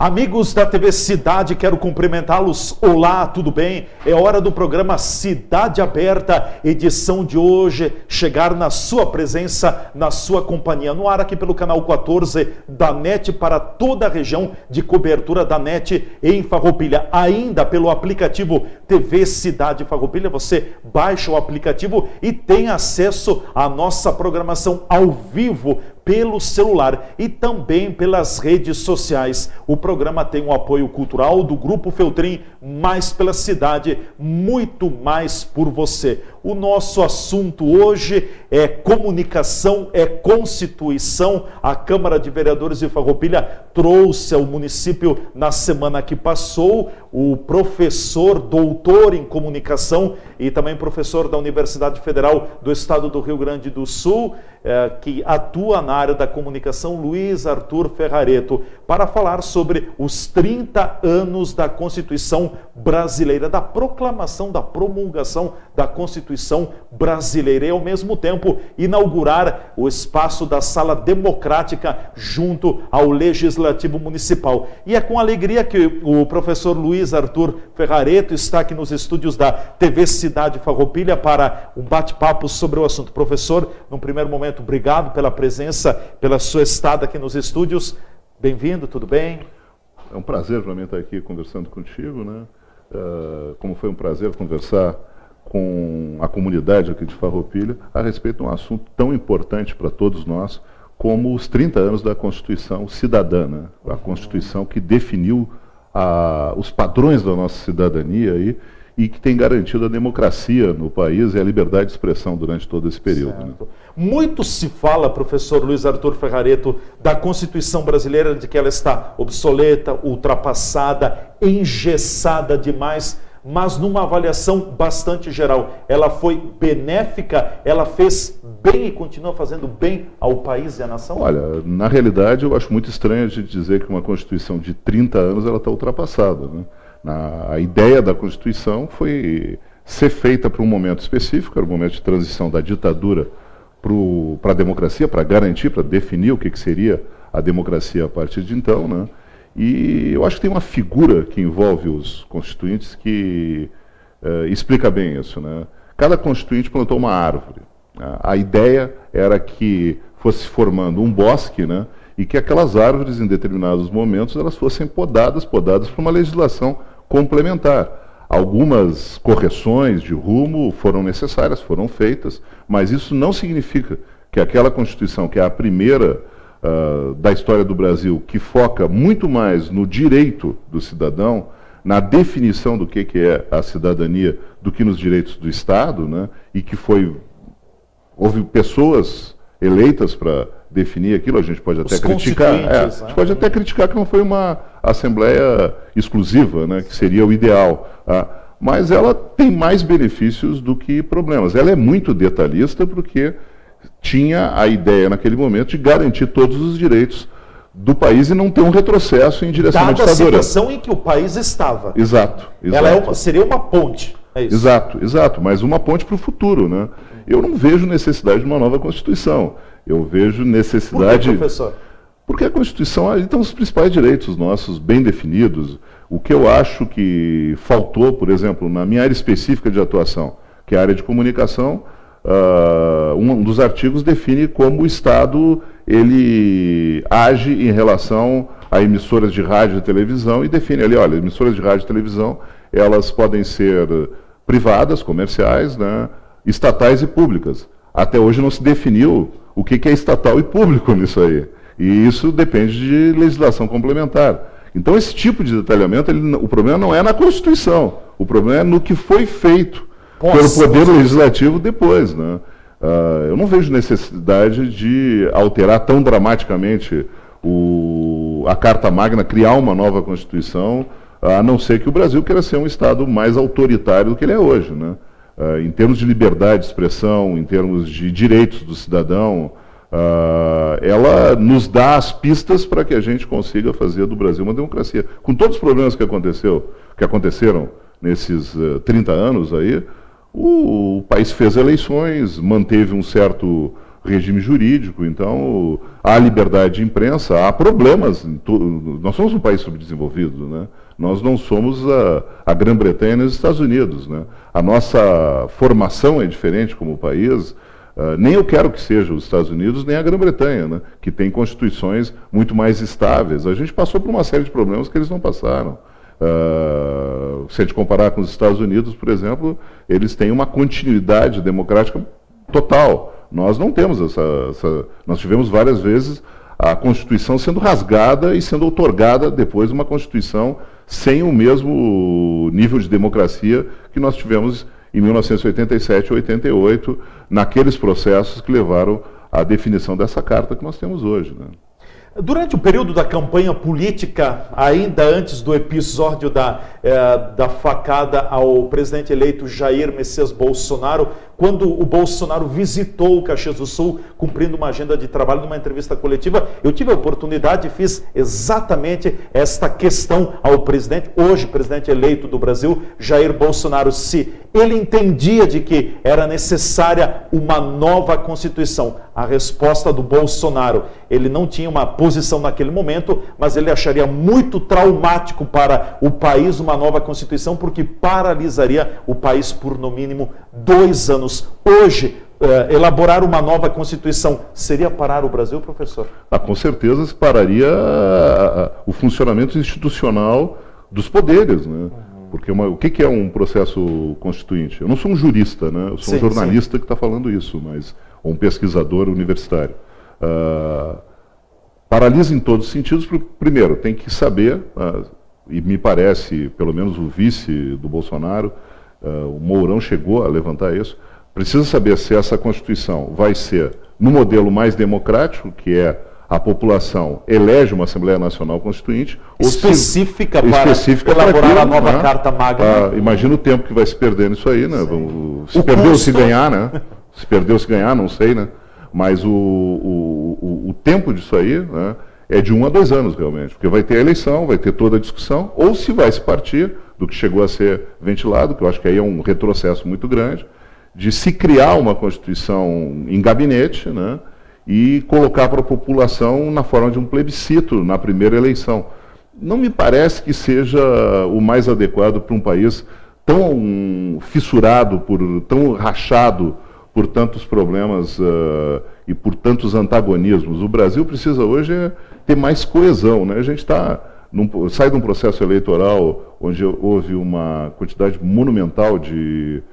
Amigos da TV Cidade, quero cumprimentá-los. Olá, tudo bem? É hora do programa Cidade Aberta, edição de hoje, chegar na sua presença, na sua companhia, no ar aqui pelo canal 14 da NET para toda a região de cobertura da NET em Farroupilha. Ainda pelo aplicativo TV Cidade Farroupilha, você baixa o aplicativo e tem acesso à nossa programação ao vivo pelo celular e também pelas redes sociais. O programa tem um apoio cultural do Grupo Feltrin, mais pela cidade, muito mais por você. O nosso assunto hoje é comunicação, é Constituição. A Câmara de Vereadores de Farroupilha trouxe ao município na semana que passou o professor, doutor em comunicação e também professor da Universidade Federal do Estado do Rio Grande do Sul, que atua na área da comunicação, Luiz Arthur Ferrareto, para falar sobre os 30 anos da Constituição Brasileira, da proclamação, da promulgação da Constituição Brasileira e, ao mesmo tempo, inaugurar o espaço da Sala Democrática junto ao Legislativo Municipal. E é com alegria que o professor Luiz Arthur Ferrareto está aqui nos estúdios da TV Cidade Farroupilha para um bate-papo sobre o assunto. Professor, num primeiro momento, obrigado pela presença, pela sua estada aqui nos estúdios. Bem-vindo, tudo bem? É um prazer para mim estar aqui conversando contigo, né? Como foi um prazer conversar com a comunidade aqui de Farroupilha a respeito de um assunto tão importante para todos nós como os 30 anos da Constituição Cidadã, né? A Constituição que definiu os padrões da nossa cidadania aí, e que tem garantido a democracia no país e a liberdade de expressão durante todo esse período. Né? Muito se fala, professor Luiz Arthur Ferrareto, da Constituição brasileira, de que ela está obsoleta, ultrapassada, engessada demais, mas numa avaliação bastante geral. Ela foi benéfica, ela fez bem e continua fazendo bem ao país e à nação? Olha, na realidade eu acho muito estranho a gente dizer que uma Constituição de 30 anos ela está ultrapassada, né? A ideia da Constituição foi ser feita para um momento específico, era o momento de transição da ditadura para a democracia, para garantir, para definir o que seria a democracia a partir de então, né? E eu acho que tem uma figura que envolve os constituintes que explica bem isso, né? Cada constituinte plantou uma árvore. A ideia era que fosse formando um bosque, né? E que aquelas árvores, em determinados momentos, elas fossem podadas por uma legislação complementar. Algumas correções de rumo foram necessárias, foram feitas, mas isso não significa que aquela Constituição, que é a primeira da história do Brasil, que foca muito mais no direito do cidadão, na definição do que é a cidadania, do que nos direitos do Estado, né? E que houve pessoas eleitas para definir aquilo, a gente pode até criticar. A gente pode até criticar que não foi uma assembleia exclusiva, né, que seria o ideal. Mas ela tem mais benefícios do que problemas. Ela é muito detalhista porque tinha a ideia naquele momento de garantir todos os direitos do país e não ter um retrocesso em direção à ditadura. Dada a situação em que o país estava. Exato. Ela seria uma ponte. É isso. Exato, mas uma ponte para o futuro, né? Eu não vejo necessidade de uma nova Constituição. Eu vejo necessidade... Por que, professor? Porque a Constituição, ali estão os principais direitos nossos, bem definidos. O que eu acho que faltou, por exemplo, na minha área específica de atuação, que é a área de comunicação, um dos artigos define como o Estado ele age em relação a emissoras de rádio e televisão e define ali, olha, emissoras de rádio e televisão, elas podem ser privadas, comerciais, né, estatais e públicas. Até hoje não se definiu o que é estatal e público nisso aí. E isso depende de legislação complementar. Então, esse tipo de detalhamento, o problema não é na Constituição, o problema é no que foi feito pelo Poder Legislativo depois, né? Eu não vejo necessidade de alterar tão dramaticamente a Carta Magna, criar uma nova Constituição, a não ser que o Brasil queira ser um Estado mais autoritário do que ele é hoje, né? Em termos de liberdade de expressão, em termos de direitos do cidadão, ela nos dá as pistas para que a gente consiga fazer do Brasil uma democracia. Com todos os problemas que aconteceram nesses 30 anos aí, o país fez eleições, manteve um certo regime jurídico. Então, há liberdade de imprensa, há problemas. Nós somos um país subdesenvolvido, né? Nós não somos a Grã-Bretanha nos Estados Unidos, né? A nossa formação é diferente como país. Nem eu quero que seja os Estados Unidos, nem a Grã-Bretanha, né? Que tem constituições muito mais estáveis. A gente passou por uma série de problemas que eles não passaram. Se a gente comparar com os Estados Unidos, por exemplo, eles têm uma continuidade democrática total. Nós não temos nós tivemos várias vezes a Constituição sendo rasgada e sendo outorgada depois uma Constituição sem o mesmo nível de democracia que nós tivemos em 1987 e 88, naqueles processos que levaram à definição dessa carta que nós temos hoje, né? Durante o período da campanha política, ainda antes do episódio da facada ao presidente eleito Jair Messias Bolsonaro, quando o Bolsonaro visitou o Caxias do Sul, cumprindo uma agenda de trabalho, numa entrevista coletiva, eu tive a oportunidade e fiz exatamente esta questão ao presidente, hoje presidente eleito do Brasil, Jair Bolsonaro, se ele entendia de que era necessária uma nova Constituição. A resposta do Bolsonaro, ele não tinha uma posição naquele momento, mas ele acharia muito traumático para o país uma nova Constituição, porque paralisaria o país por no mínimo 2 anos. Hoje, elaborar uma nova Constituição seria parar o Brasil, professor? Com certeza pararia o funcionamento institucional dos poderes, né? Porque o que é um processo constituinte? Eu não sou um jurista, né? Eu sou um jornalista que está falando isso, ou um pesquisador universitário. Paralisa em todos os sentidos. Primeiro, tem que saber, e me parece, pelo menos o vice do Bolsonaro, o Mourão chegou a levantar isso, precisa saber se essa Constituição vai ser no modelo mais democrático, que é a população elege uma Assembleia Nacional Constituinte, específica para elaborar a nova Carta Magna. Imagina o tempo que vai se perder nisso aí, né? Se perdeu, se ganhar, né? Se perdeu, se ganhar, não sei, né? Mas o tempo disso aí, né, é de 1 a 2 anos, realmente, porque vai ter a eleição, vai ter toda a discussão, ou se vai se partir do que chegou a ser ventilado, que eu acho que aí é um retrocesso muito grande, de se criar uma Constituição em gabinete, né, e colocar para a população na forma de um plebiscito na primeira eleição. Não me parece que seja o mais adequado para um país tão fissurado, tão rachado por tantos problemas e por tantos antagonismos. O Brasil precisa hoje ter mais coesão, né? A gente sai de um processo eleitoral onde houve uma quantidade monumental de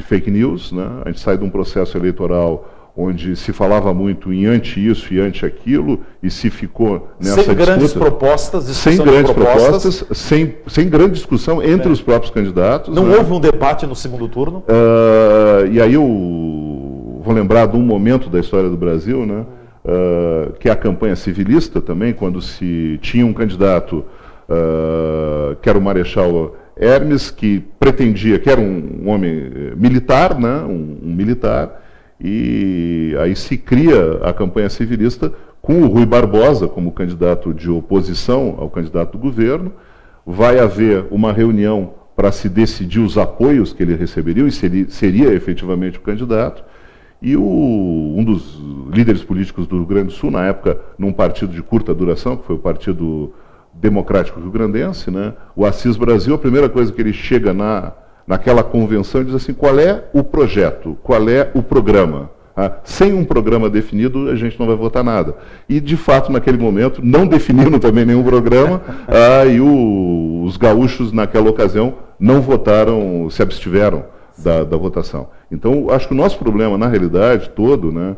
fake news, né? A gente sai de um processo eleitoral onde se falava muito em anti-isso e anti-aquilo, e se ficou nessa disputa... Sem grandes propostas, sem grande discussão entre os próprios candidatos. Não houve um debate no segundo turno? E aí eu vou lembrar de um momento da história do Brasil, né? Que é a campanha civilista também, quando se tinha um candidato que era o Marechal Hermes, que pretendia, que era um homem militar, né? um militar, e aí se cria a campanha civilista com o Rui Barbosa como candidato de oposição ao candidato do governo. Vai haver uma reunião para se decidir os apoios que ele receberia, e seria efetivamente o candidato. E um dos líderes políticos do Rio Grande do Sul, na época, num partido de curta duração, que foi o Partido Democrático Rio-Grandense, né, o Assis Brasil, a primeira coisa que ele chega naquela convenção e diz assim: qual é o projeto, qual é o programa? Sem um programa definido, a gente não vai votar nada. E, de fato, naquele momento, não definiram também nenhum programa, e os gaúchos, naquela ocasião, não votaram, se abstiveram da votação. Então, acho que o nosso problema, na realidade, todo, né,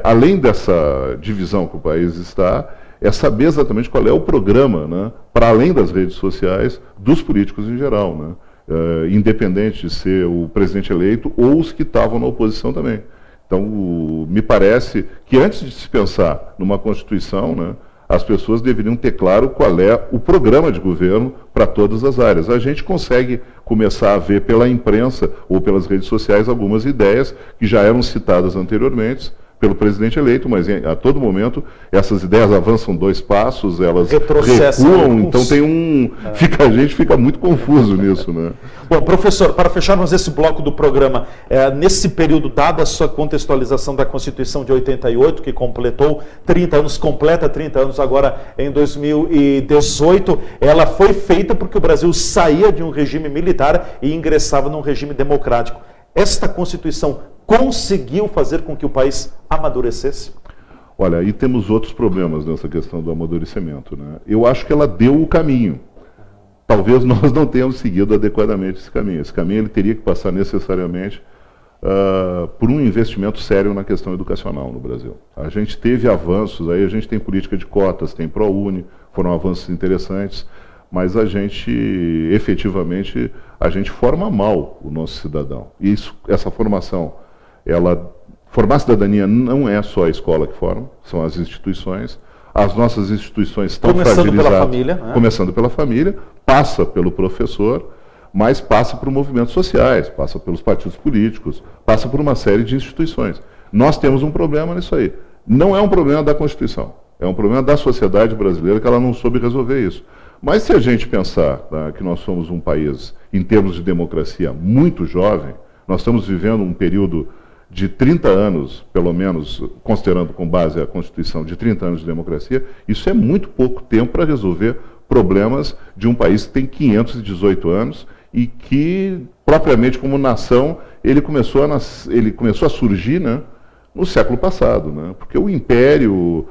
além dessa divisão que o país está, é saber exatamente qual é o programa, né, para além das redes sociais, dos políticos em geral, né? Independente de ser o presidente eleito ou os que estavam na oposição também. Então, me parece que antes de se pensar numa Constituição, né, as pessoas deveriam ter claro qual é o programa de governo para todas as áreas. A gente consegue começar a ver pela imprensa ou pelas redes sociais algumas ideias que já eram citadas anteriormente pelo presidente eleito, mas a todo momento essas ideias avançam 2 passos, elas recuam, então tem a gente fica muito confuso nisso, né? Bom, professor, para fecharmos esse bloco do programa, nesse período, dada a sua contextualização da Constituição de 88, que completou 30 anos, completa 30 anos agora em 2018, ela foi feita porque o Brasil saía de um regime militar e ingressava num regime democrático. Esta Constituição conseguiu fazer com que o país amadurecesse? Olha, aí temos outros problemas nessa questão do amadurecimento, né? Eu acho que ela deu o caminho. Talvez nós não tenhamos seguido adequadamente esse caminho. Esse caminho ele teria que passar necessariamente por um investimento sério na questão educacional no Brasil. A gente teve avanços, aí a gente tem política de cotas, tem ProUni, foram avanços interessantes, mas a gente, efetivamente, a gente forma mal o nosso cidadão. E essa formação, formar cidadania não é só a escola que forma, são as instituições. As nossas instituições estão fragilizadas. Começando pela família. Né? Começando pela família, passa pelo professor, mas passa por movimentos sociais, passa pelos partidos políticos, passa por uma série de instituições. Nós temos um problema nisso aí. Não é um problema da Constituição, é um problema da sociedade brasileira que ela não soube resolver isso. Mas se a gente pensar que nós somos um país, em termos de democracia, muito jovem, nós estamos vivendo um período de 30 anos, pelo menos, considerando com base a Constituição, de 30 anos de democracia, isso é muito pouco tempo para resolver problemas de um país que tem 518 anos e que, propriamente como nação, ele começou a surgir, né, no século passado, né? Porque o império,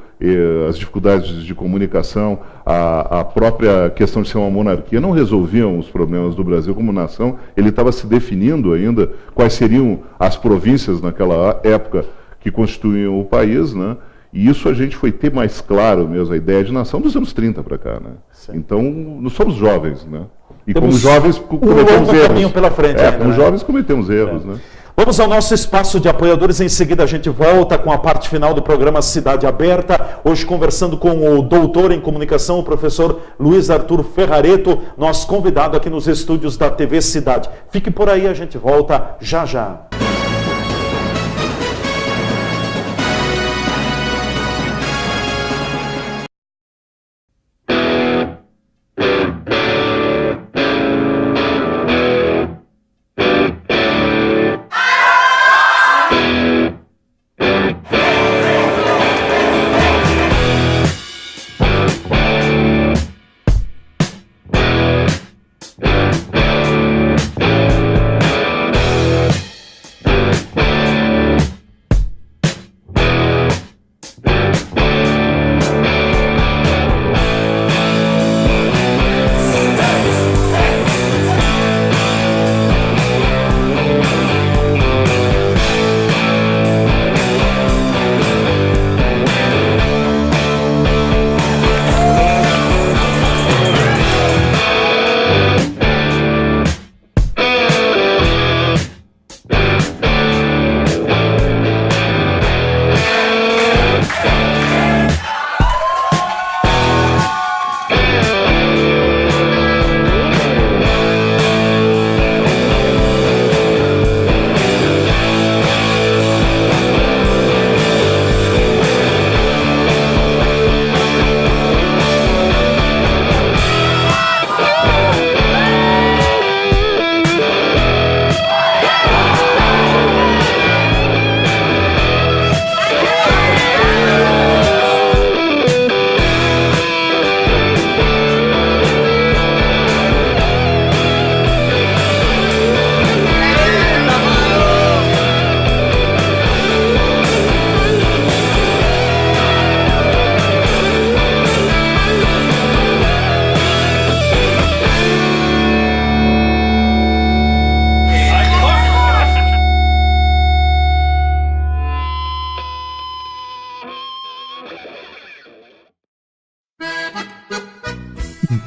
as dificuldades de comunicação, a própria questão de ser uma monarquia não resolviam os problemas do Brasil como nação. Ele estava se definindo ainda quais seriam as províncias naquela época que constituíam o país, né? E isso a gente foi ter mais claro mesmo, a ideia de nação dos anos 30 para cá, né? Sim. Então, nós somos jovens, né? E como jovens cometemos erros. Caminho pela frente ainda, como jovens cometemos erros, né? Vamos ao nosso espaço de apoiadores, em seguida a gente volta com a parte final do programa Cidade Aberta, hoje conversando com o doutor em comunicação, o professor Luiz Arthur Ferrareto, nosso convidado aqui nos estúdios da TV Cidade. Fique por aí, a gente volta já já.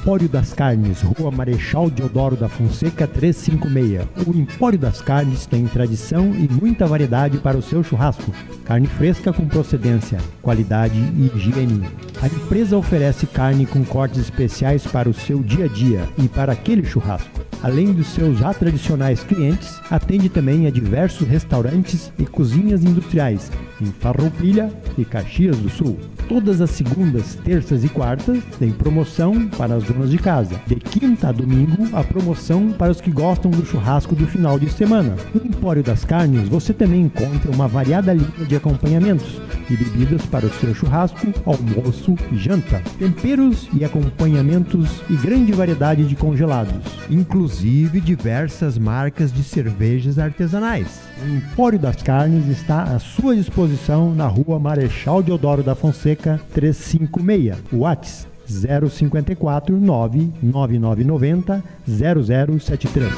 Empório das Carnes, Rua Marechal Deodoro da Fonseca 356. O Empório das Carnes tem tradição e muita variedade para o seu churrasco. Carne fresca com procedência, qualidade e higiene. A empresa oferece carne com cortes especiais para o seu dia a dia e para aquele churrasco. Além dos seus já tradicionais clientes, atende também a diversos restaurantes e cozinhas industriais, em Farroupilha e Caxias do Sul. Todas as segundas, terças e quartas tem promoção para as donas de casa. De quinta a domingo, a promoção para os que gostam do churrasco do final de semana. No Empório das Carnes, você também encontra uma variada linha de acompanhamentos e bebidas para o seu churrasco, almoço e janta. Temperos e acompanhamentos e grande variedade de congelados. Inclusive diversas marcas de cervejas artesanais. O Empório das Carnes está à sua disposição na Rua Marechal Deodoro da Fonseca, 356. WhatsApp 054 99990 0073.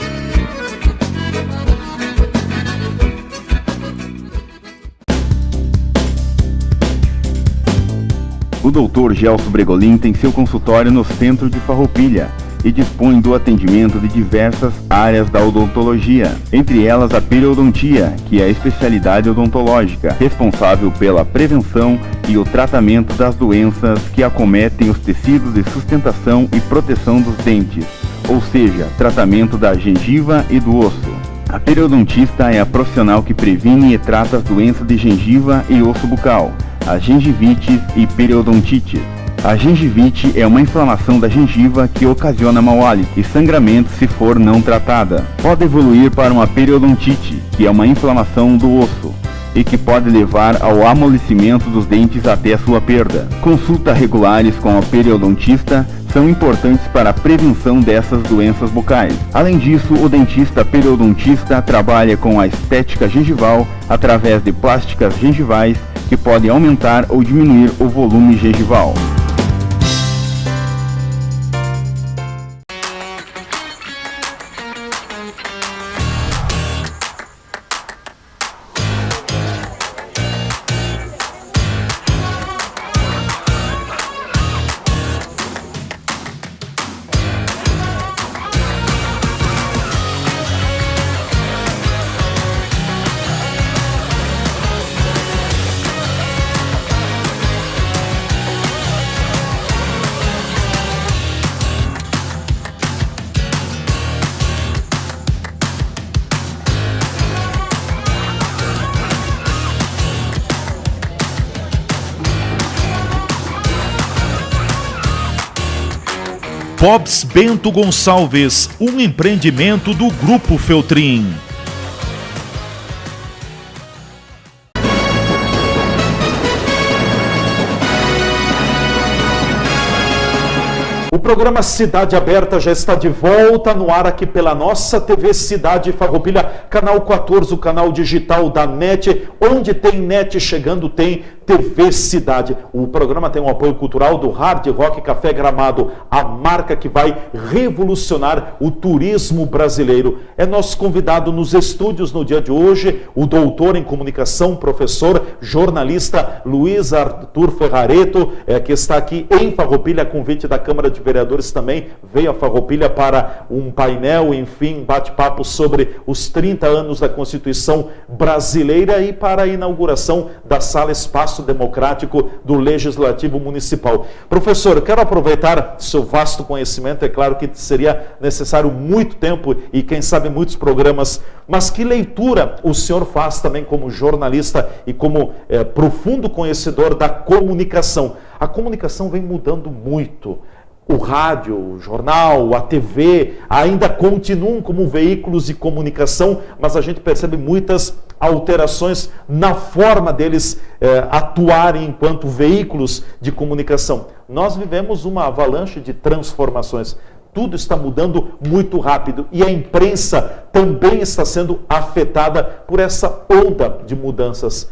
O Dr. Gelson Bregolin tem seu consultório no centro de Farroupilha e dispõe do atendimento de diversas áreas da odontologia, entre elas a periodontia, que é a especialidade odontológica, responsável pela prevenção e o tratamento das doenças que acometem os tecidos de sustentação e proteção dos dentes, ou seja, tratamento da gengiva e do osso. A periodontista é a profissional que previne e trata as doenças de gengiva e osso bucal, as gengivites e periodontites. A gengivite é uma inflamação da gengiva que ocasiona mau hálito e sangramento se for não tratada. Pode evoluir para uma periodontite, que é uma inflamação do osso e que pode levar ao amolecimento dos dentes até a sua perda. Consultas regulares com a periodontista são importantes para a prevenção dessas doenças bucais. Além disso, o dentista periodontista trabalha com a estética gengival através de plásticas gengivais que podem aumentar ou diminuir o volume gengival. Bob's Bento Gonçalves, um empreendimento do Grupo Feltrin. O programa Cidade Aberta já está de volta no ar aqui pela nossa TV Cidade Farroupilha, canal 14, o canal digital da NET. Onde tem NET chegando, tem TV Cidade. O programa tem um apoio cultural do Hard Rock Café Gramado, a marca que vai revolucionar o turismo brasileiro. É nosso convidado nos estúdios no dia de hoje, o doutor em comunicação, professor, jornalista Luiz Arthur Ferrareto, que está aqui em Farroupilha, a convite da Câmara de Vereadores também veio a Farroupilha para um painel, enfim, bate-papo sobre os 30 anos da Constituição Brasileira e para a inauguração da Sala Espaço Democrático do Legislativo Municipal. Professor, quero aproveitar seu vasto conhecimento, é claro que seria necessário muito tempo e quem sabe muitos programas, mas que leitura o senhor faz também como jornalista e como profundo conhecedor da comunicação? A comunicação vem mudando muito. O rádio, o jornal, a TV ainda continuam como veículos de comunicação, mas a gente percebe muitas alterações na forma deles atuarem enquanto veículos de comunicação. Nós vivemos uma avalanche de transformações. Tudo está mudando muito rápido e a imprensa também está sendo afetada por essa onda de mudanças.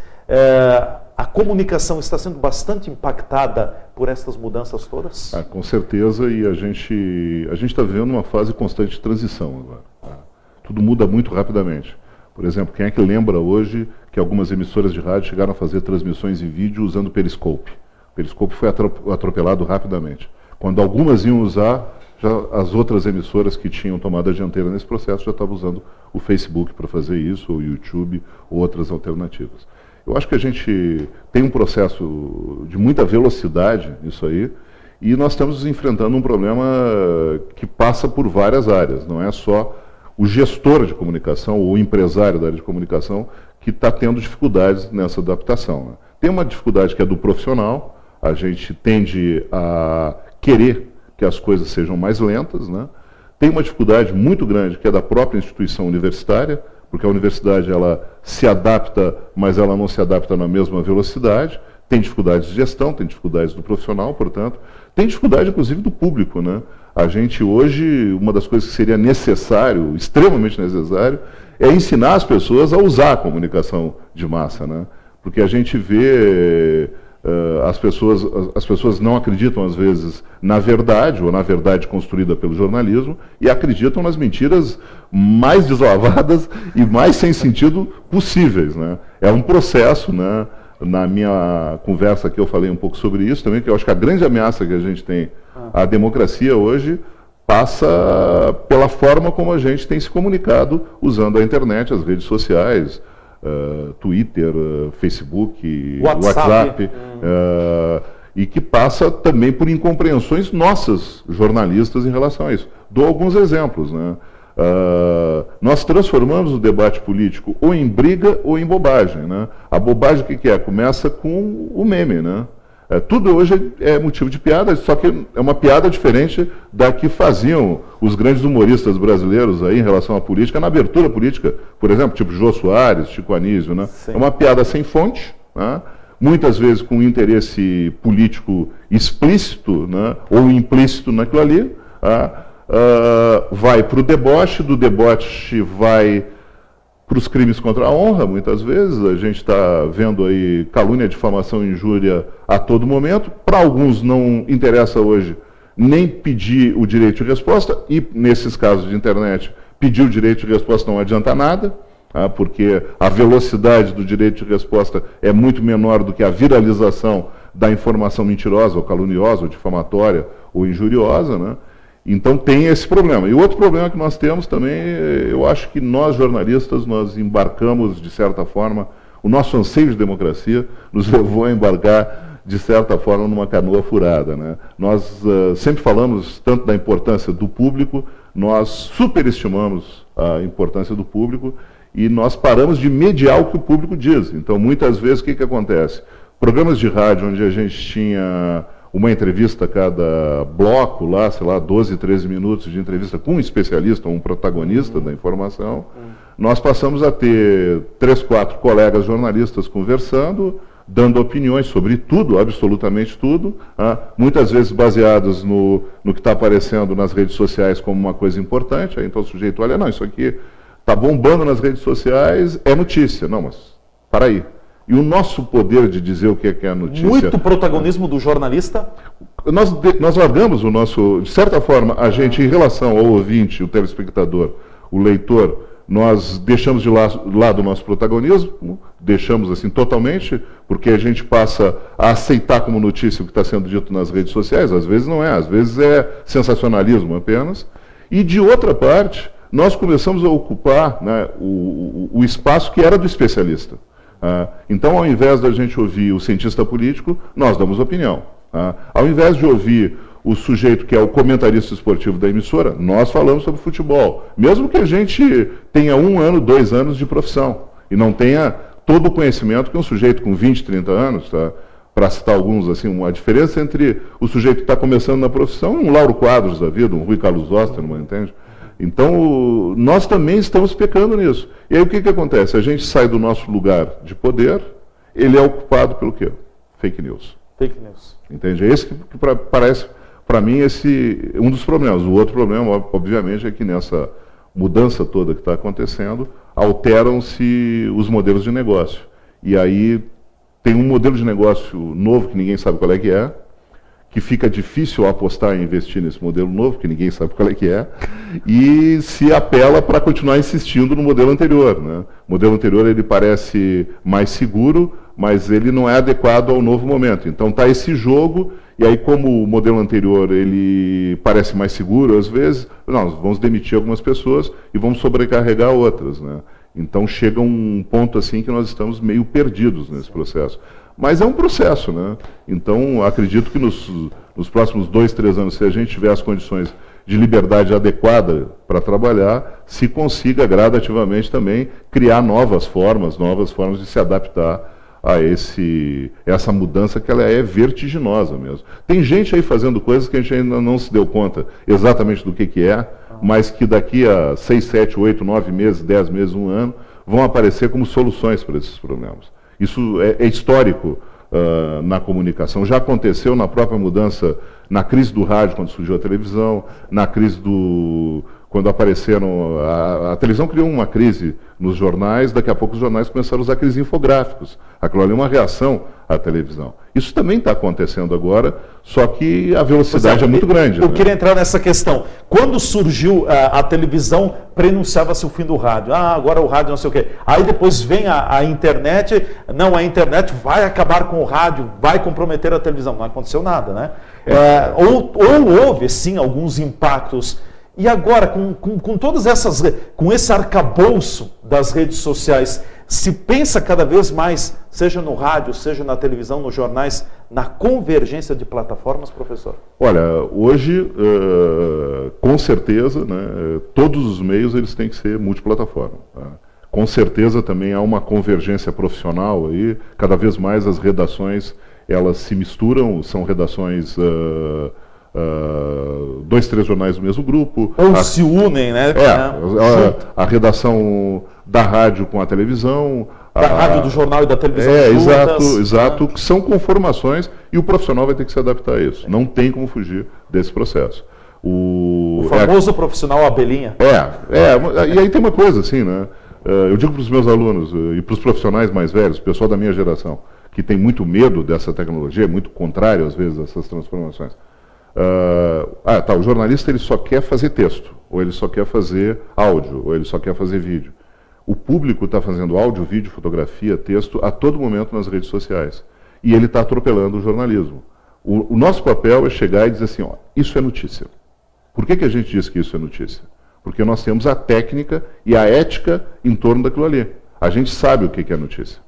A comunicação está sendo bastante impactada por essas mudanças todas? Com certeza, e a gente está vivendo uma fase constante de transição agora. Tudo muda muito rapidamente. Por exemplo, quem é que lembra hoje que algumas emissoras de rádio chegaram a fazer transmissões em vídeo usando o Periscope? O Periscope foi atropelado rapidamente. Quando algumas iam usar, já as outras emissoras que tinham tomado a dianteira nesse processo já estavam usando o Facebook para fazer isso, ou o YouTube, ou outras alternativas. Eu acho que a gente tem um processo de muita velocidade nisso aí, e nós estamos enfrentando um problema que passa por várias áreas, não é só o gestor de comunicação ou o empresário da área de comunicação que está tendo dificuldades nessa adaptação, né? Tem uma dificuldade que é do profissional, a gente tende a querer que as coisas sejam mais lentas, né? Tem uma dificuldade muito grande que é da própria instituição universitária, porque a universidade ela se adapta, mas ela não se adapta na mesma velocidade. Tem dificuldades de gestão, tem dificuldades do profissional, portanto, tem dificuldade inclusive do público, né? A gente hoje, uma das coisas que seria necessário, extremamente necessário, é ensinar as pessoas a usar a comunicação de massa, né? Porque a gente vê as pessoas não acreditam às vezes na verdade, ou na verdade construída pelo jornalismo, e acreditam nas mentiras mais deslavadas e mais sem sentido possíveis, né? É um processo, né? Na minha conversa aqui eu falei um pouco sobre isso também, que eu acho que a grande ameaça que a gente tem à democracia hoje passa pela forma como a gente tem se comunicado usando a internet, as redes sociais, Twitter, Facebook, WhatsApp, e que passa também por incompreensões nossas, jornalistas, em relação a isso. Dou alguns exemplos, né? Nós transformamos o debate político ou em briga ou em bobagem, né? A bobagem o que é? Começa com o meme, né? Tudo hoje é motivo de piada, só que é uma piada diferente da que faziam os grandes humoristas brasileiros aí em relação à política, na abertura política, por exemplo, tipo Jô Soares, Chico Anísio, né? Sim. É uma piada sem fonte, né? Muitas vezes com interesse político explícito, né? Ou implícito naquilo ali, vai para o deboche, do deboche vai para os crimes contra a honra, muitas vezes. A gente está vendo aí calúnia, difamação e injúria a todo momento. Para alguns não interessa hoje nem pedir o direito de resposta, e nesses casos de internet, pedir o direito de resposta não adianta nada, porque a velocidade do direito de resposta é muito menor do que a viralização da informação mentirosa, ou caluniosa, ou difamatória, ou injuriosa, né? Então tem esse problema. E outro problema que nós temos também, eu acho que nós jornalistas, nós embarcamos, de certa forma, o nosso anseio de democracia nos levou a embarcar, de certa forma, numa canoa furada, né? Nós sempre falamos tanto da importância do público, nós superestimamos a importância do público e nós paramos de mediar o que o público diz. Então, muitas vezes, o que acontece? Programas de rádio onde a gente tinha uma entrevista a cada bloco, lá, sei lá, 12, 13 minutos de entrevista com um especialista, um protagonista da informação, nós passamos a ter 3, 4 colegas jornalistas conversando, dando opiniões sobre tudo, absolutamente tudo, muitas vezes baseadas no que está aparecendo nas redes sociais como uma coisa importante. Aí então o sujeito olha, não, isso aqui está bombando nas redes sociais, é notícia. Não, mas para aí. E o nosso poder de dizer o que é notícia... Muito protagonismo do jornalista? Nós largamos o nosso... De certa forma, a gente, em relação ao ouvinte, o telespectador, o leitor, nós deixamos de lado o nosso protagonismo, deixamos assim totalmente, porque a gente passa a aceitar como notícia o que está sendo dito nas redes sociais. Às vezes não é, às vezes é sensacionalismo apenas. E, de outra parte, nós começamos a ocupar, né, o espaço que era do especialista. Então, ao invés da gente ouvir o cientista político, nós damos opinião. Ao invés de ouvir o sujeito que é o comentarista esportivo da emissora, nós falamos sobre futebol. Mesmo que a gente tenha 1 ano, 2 anos de profissão e não tenha todo o conhecimento que um sujeito com 20, 30 anos, para citar alguns, assim, a diferença entre o sujeito que está começando na profissão e um Lauro Quadros da vida, um Rui Carlos Osterman, entende? Então, nós também estamos pecando nisso. E aí o que acontece? A gente sai do nosso lugar de poder, ele é ocupado pelo quê? Fake news. Fake news. Entende? É esse que parece, para mim, um dos problemas. O outro problema, obviamente, é que nessa mudança toda que está acontecendo, alteram-se os modelos de negócio. E aí tem um modelo de negócio novo que ninguém sabe qual é, que fica difícil apostar e investir nesse modelo novo, que ninguém sabe qual é que é, e se apela para continuar insistindo no modelo anterior, né? O modelo anterior ele parece mais seguro, mas ele não é adequado ao novo momento. Então está esse jogo, e aí como o modelo anterior ele parece mais seguro às vezes, nós vamos demitir algumas pessoas e vamos sobrecarregar outras, né? Então chega um ponto assim que nós estamos meio perdidos nesse processo. Mas é um processo, né? Então, acredito que nos próximos 2, 3 anos, se a gente tiver as condições de liberdade adequada para trabalhar, se consiga gradativamente também criar novas formas de se adaptar a essa mudança que ela é vertiginosa mesmo. Tem gente aí fazendo coisas que a gente ainda não se deu conta exatamente do que é, mas que daqui a 6, 7, 8, 9 meses, 10 meses, 1 ano, vão aparecer como soluções para esses problemas. Isso é histórico na comunicação. Já aconteceu na própria mudança, na crise do rádio, quando surgiu a televisão, na crise quando apareceram... A televisão criou uma crise nos jornais, daqui a pouco os jornais começaram a usar aqueles infográficos. Aquilo ali é uma reação à televisão. Isso também está acontecendo agora, só que a velocidade é muito grande. Eu queria entrar nessa questão. Quando surgiu a televisão, prenunciava-se o fim do rádio. Agora o rádio não sei o quê. Aí depois vem a internet. Não, a internet vai acabar com o rádio, vai comprometer a televisão. Não aconteceu nada, né? Ou houve, sim, alguns impactos. E agora, com todas com esse arcabouço das redes sociais, se pensa cada vez mais, seja no rádio, seja na televisão, nos jornais, na convergência de plataformas, professor? Olha, hoje, com certeza, né, todos os meios eles têm que ser multiplataforma. Tá? Com certeza também há uma convergência profissional aí, cada vez mais as redações elas se misturam, são redações... 2, 3 jornais do mesmo grupo. Ou se unem, né? A redação da rádio com a televisão. Da rádio, do jornal e da televisão. Exato. Que são conformações e o profissional vai ter que se adaptar a isso. Não tem como fugir desse processo. O famoso profissional abelhinha. E aí tem uma coisa assim, né? Eu digo para os meus alunos e para os profissionais mais velhos, o pessoal da minha geração, que tem muito medo dessa tecnologia, muito contrário às vezes a essas transformações. O jornalista ele só quer fazer texto, ou ele só quer fazer áudio, ou ele só quer fazer vídeo. O público está fazendo áudio, vídeo, fotografia, texto a todo momento nas redes sociais. E ele está atropelando o jornalismo. O nosso papel é chegar e dizer assim, isso é notícia. Por que a gente diz que isso é notícia? Porque nós temos a técnica e a ética em torno daquilo ali. A gente sabe o que é notícia.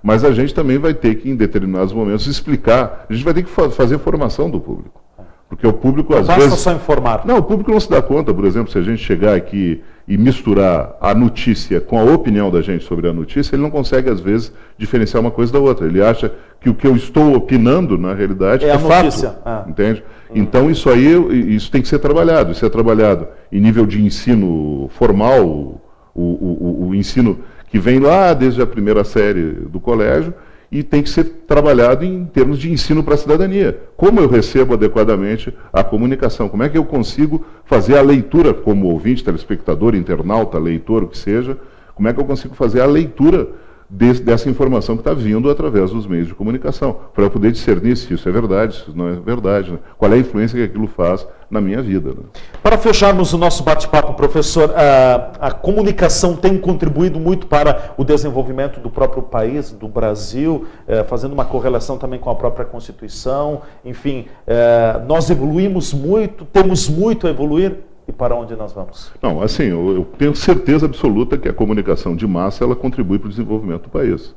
Mas a gente também vai ter que, em determinados momentos, explicar, a gente vai ter que fazer formação do público. Porque o público, às vezes... Basta só informar. Não, o público não se dá conta, por exemplo, se a gente chegar aqui e misturar a notícia com a opinião da gente sobre a notícia, ele não consegue, às vezes, diferenciar uma coisa da outra. Ele acha que o que eu estou opinando, na realidade, é fato. Entende? Então, isso tem que ser trabalhado. Isso é trabalhado em nível de ensino formal, o ensino que vem lá desde a primeira série do colégio, e tem que ser trabalhado em termos de ensino para a cidadania. Como eu recebo adequadamente a comunicação? Como é que eu consigo fazer a leitura, como ouvinte, telespectador, internauta, leitor, o que seja, como é que eu consigo fazer a leitura dessa informação que está vindo através dos meios de comunicação, para eu poder discernir se isso é verdade, se isso não é verdade, né? Qual é a influência que aquilo faz na minha vida. Né? Para fecharmos o nosso bate-papo, professor, a comunicação tem contribuído muito para o desenvolvimento do próprio país, do Brasil, fazendo uma correlação também com a própria Constituição, enfim, nós evoluímos muito, temos muito a evoluir. E para onde nós vamos? Não, assim, eu tenho certeza absoluta que a comunicação de massa ela contribui para o desenvolvimento do país.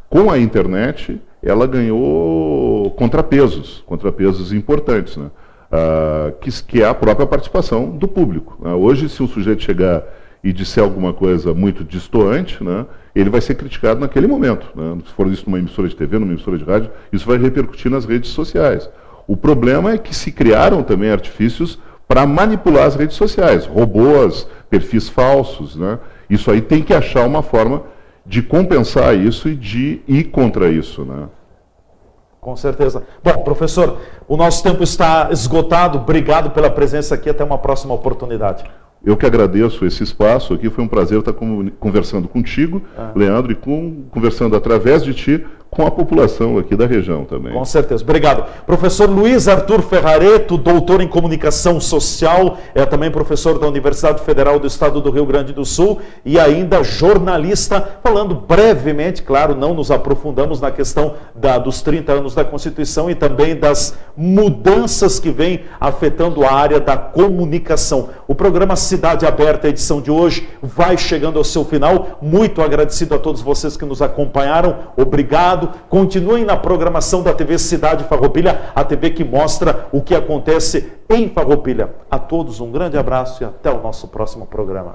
Com a internet, ela ganhou contrapesos importantes, né? Que é a própria participação do público. Hoje, se um sujeito chegar e disser alguma coisa muito destoante, né, ele vai ser criticado naquele momento. Né? Se for isso numa emissora de TV, numa emissora de rádio, isso vai repercutir nas redes sociais. O problema é que se criaram também artifícios para manipular as redes sociais, robôs, perfis falsos, né? Isso aí tem que achar uma forma de compensar isso e de ir contra isso, né? Com certeza. Bom, professor, o nosso tempo está esgotado. Obrigado pela presença aqui. Até uma próxima oportunidade. Eu que agradeço esse espaço aqui. Foi um prazer estar conversando contigo, Leandro, e conversando através de ti com a população aqui da região também. Com certeza. Obrigado. Professor Luiz Arthur Ferrareto, doutor em comunicação social, é também professor da Universidade Federal do Estado do Rio Grande do Sul e ainda jornalista, falando brevemente, claro, não nos aprofundamos na questão dos 30 anos da Constituição e também das mudanças que vêm afetando a área da comunicação. O programa Cidade Aberta, edição de hoje, vai chegando ao seu final. Muito agradecido a todos vocês que nos acompanharam. Obrigado. Continuem na programação da TV Cidade Farroupilha, a TV que mostra o que acontece em Farroupilha. A todos um grande abraço e até o nosso próximo programa.